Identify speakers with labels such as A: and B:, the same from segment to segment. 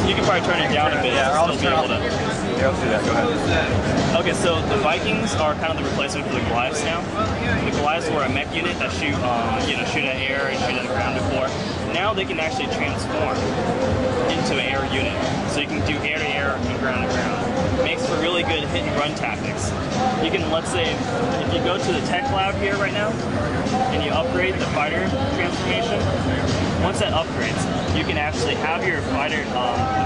A: You can probably turn it down a bit.
B: Yeah, I'll
A: still
B: just
A: be able to.
B: Yeah, let's do that. Go ahead.
A: Okay, so the Vikings are kind of the replacement for the Goliaths now. The Goliaths were a mech unit that shoot, shoot at air and shoot at the ground before. Now they can actually transform into an air unit, so you can do air to air and ground to ground. Makes for really good hit and run tactics. You can, let's say, if you go to the tech lab here right now and you upgrade the fighter transformation, once that upgrades, you can actually have your fighter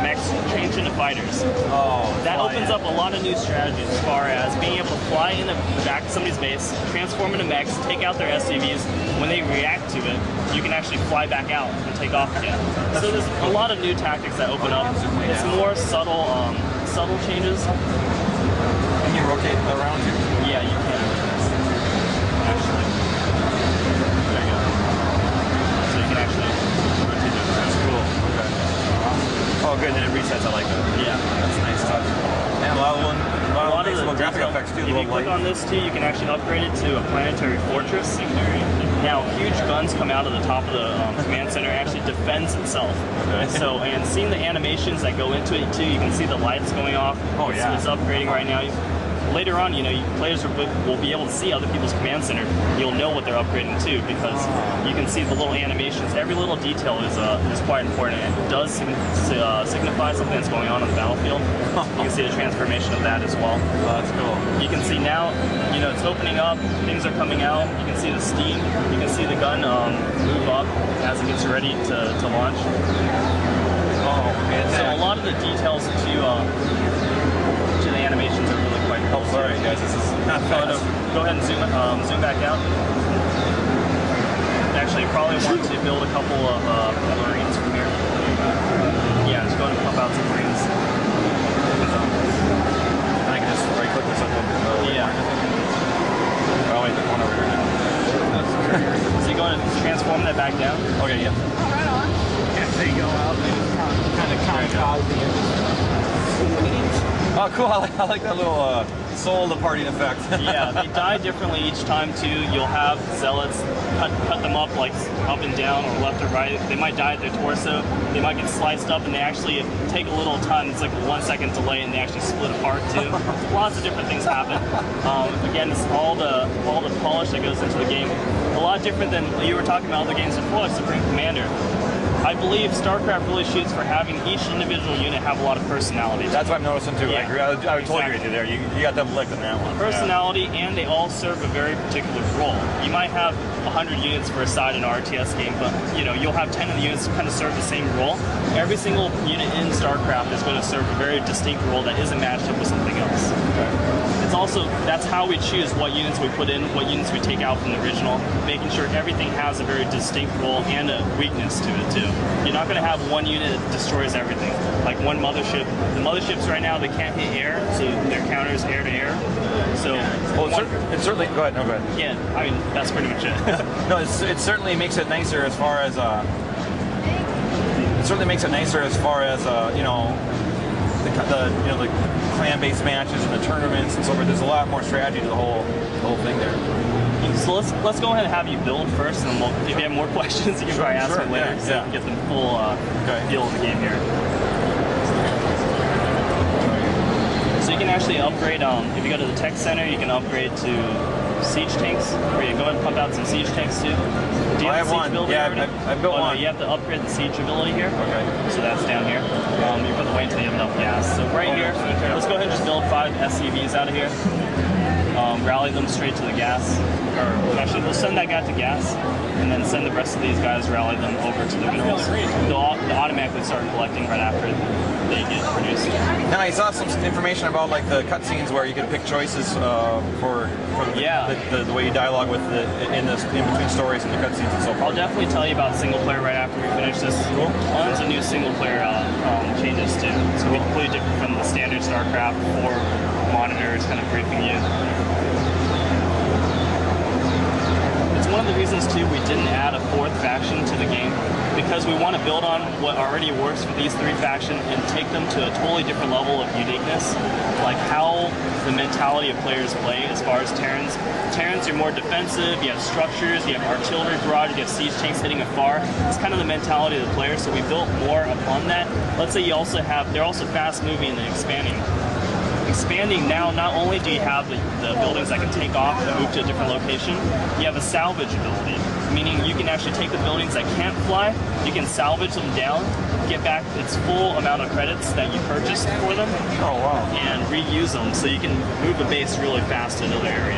A: mechs change into fighters.
B: Oh,
A: that opens up a lot of new strategies as far as being able to fly in the back of somebody's base, transform into mechs, take out their SCVs. When they react to it, you can actually fly back out and take off again. So there's a lot of new tactics that open up. It's more subtle, subtle changes.
B: Can you rotate around too?
A: Yeah, you can. Actually, there you go. So you can actually rotate it around.
B: Cool. Okay. Oh, good. Then it resets. I like that.
A: Yeah,
B: that's a nice touch. And a lot of the graphic effects too.
A: If you click on this too, you can actually upgrade it to a planetary fortress. Now, huge guns come out of the top of the command center. It actually defends itself. Okay. So, and seeing the animations that go into it too, you can see the lights going off.
B: Oh yeah.
A: It's upgrading right now. Later on, players will be able to see other people's command center. You'll know what they're upgrading to because you can see the little animations. Every little detail is quite important. It does signify something that's going on the battlefield. You can see the transformation of that as well.
B: Oh, that's cool.
A: You can see now, it's opening up. Things are coming out. You can see the steam. You can see the gun move up as it gets ready to launch.
B: Oh, fantastic.
A: So a lot of the details to the animations are really quite cool.
B: Oh, sorry guys, this is not fast.
A: Go ahead and zoom back out. Actually, you probably want to build a couple of Marines from here. Yeah, just go ahead and pump out some Marines.
B: And I can just right click this on the
A: yeah.
B: Oh wait, the one over here.
A: So you go ahead and transform that back down.
B: Okay, yeah.
C: Oh, right on. If they go out, they kind of kamikaze the engine.
B: Oh, cool. I like that little soul departing effect.
A: Yeah, they die differently each time too. You'll have zealots cut them up like up and down or left or right. They might die at their torso. They might get sliced up and they actually take a little time. It's like a 1 second delay and they actually split apart too. Lots of different things happen. Again, it's all the polish that goes into the game. A lot different than you were talking about other games before, like Supreme Commander. I believe Starcraft really shoots for having each individual unit have a lot of personality.
B: That's what I'm noticing too.
A: Yeah.
B: I agree. I would totally agree with you there. You got double licked on that one.
A: Personality, and they all serve a very particular role. You might have 100 units per side in an RTS game, but you'll have 10 of the units kind of serve the same role. Every single unit in Starcraft is going to serve a very distinct role that isn't matched up with something else.
B: Okay.
A: It's also, that's how we choose what units we put in, what units we take out from the original, making sure everything has a very distinct role and a weakness to it too. You're not going to have one unit that destroys everything. Like one mothership. The motherships right now, they can't hit air, so their counters air to air. So,
B: it certainly. Go ahead. No, go ahead.
A: Yeah, I mean that's pretty much it.
B: No, it certainly makes it nicer as far as the clan-based matches and the tournaments and so forth. There's a lot more strategy to the whole thing there.
A: So let's go ahead and have you build first, and then if you have more questions, you can probably ask me later, so you can get the full feel of the game here. So you can actually upgrade. If you go to the tech center, you can upgrade to siege tanks. Or you go ahead and pump out some siege tanks too. Do you have
B: siege ability already? I built one.
A: No, you have to upgrade the siege ability here.
B: Okay.
A: So that's down here. You put the wait until you have enough gas. So right here, let's go ahead and just build 5 SCVs out of here. Rally them straight to the gas. Or actually, we'll send that guy to gas, and then send the rest of these guys, rally them over to the minerals. They'll automatically start collecting right after they get produced.
B: And I saw some information about like the cutscenes where you can pick choices for the way you dialogue with in between stories and the cutscenes and so forth.
A: I'll definitely tell you about single player right after we finish this.
B: Cool.
A: Tons of new single player changes too. It's going to be completely different from the standard Starcraft 4 monitors kind of briefing you. It's one of the reasons too we didn't add a 4th faction to the game, because we want to build on what already works for these 3 factions and take them to a totally different level of uniqueness, like how the mentality of players play as far as Terrans. Terrans are more defensive, you have structures, you have artillery barrage, you have siege tanks hitting afar. It's kind of the mentality of the player, so we built more upon that. Let's say you also have, they're also fast moving and expanding. Expanding now, not only do you have the buildings that can take off and move to a different location, you have a salvage ability, meaning you can actually take the buildings that can't fly, you can salvage them down, get back its full amount of credits that you purchased for them, and reuse them so you can move the base really fast to another area.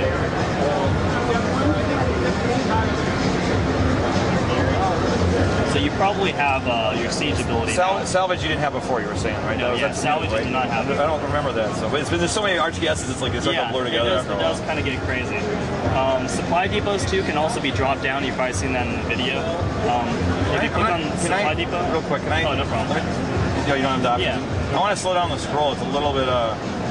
A: So you probably have your siege ability.
B: Salvage you didn't have before, you were saying, right?
A: No, yeah, salvage you did not have.
B: I don't remember that. So, but there's so many RTSs, it's like they start to blur together.
A: It does kind of get crazy. Supply depots too can also be dropped down. You've probably seen that in the video. If you click on supply depot,
B: real quick, can I?
A: Oh, no problem.
B: You don't have the option.
A: Yeah.
B: I want to slow down the scroll. It's a little bit.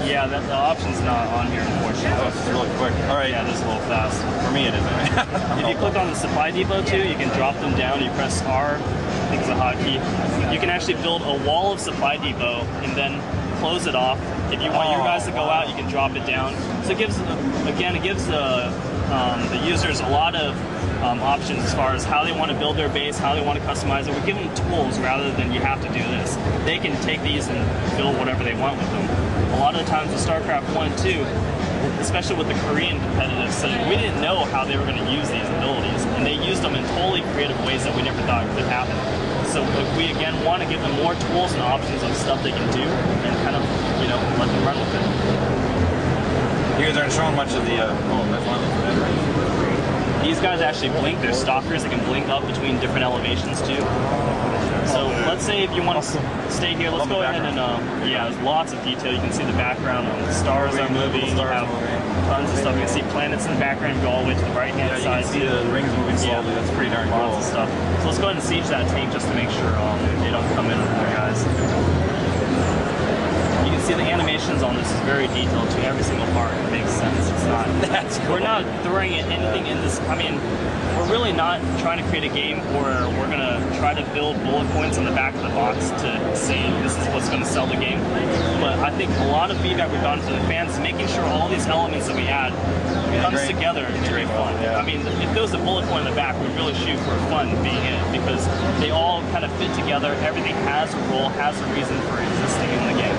A: Yeah, the option's not on here, unfortunately.
B: Oh, it's really quick. All right.
A: Yeah, it is a little fast.
B: For me, it is.
A: If you click on the supply depot too, you can drop them down. You press R. I think it's a hotkey. You can actually build a wall of supply depot and then close it off. If you want your guys to go out, you can drop it down. So it gives, again, it gives the users a lot of options as far as how they want to build their base, how they want to customize it. We give them tools rather than you have to do this. They can take these and build whatever they want with them. A lot of the times with StarCraft 1 and 2, especially with the Korean competitive scene, we didn't know how they were going to use these abilities, and they used them in totally creative ways that we never thought could happen. So we again want to give them more tools and options of stuff they can do, and kind of, you know, let them run with it.
B: You guys aren't showing much of the. Oh, that's one of those.
A: These guys actually blink. They're stalkers that can blink up between different elevations too. So let's say if you want to stay here, let's go ahead and yeah, there's lots of detail. You can see the background. The stars are moving. You have tons of stuff. You can see planets in the background. Go all the way to the right hand side.
B: You can see the rings moving slowly. That's pretty darn cool.
A: Lots of stuff. So let's go ahead and siege that tank just to make sure they don't come in with their guys. You can see the animations on this is very detailed to every single part. It makes sense. It's not.
B: That's cool.
A: We're not throwing anything in this. I mean, we're really not trying to create a game where we're going to try to build bullet points on the back of the box to say this is what's going to sell the game. But I think a lot of feedback we've gotten from the fans is making sure all these elements that we add comes together to be fun.
B: Yeah.
A: I mean, if there was a bullet point in the back, we'd really shoot for fun being in it because they all kind of fit together. Everything has a role, has a reason for existing in the game.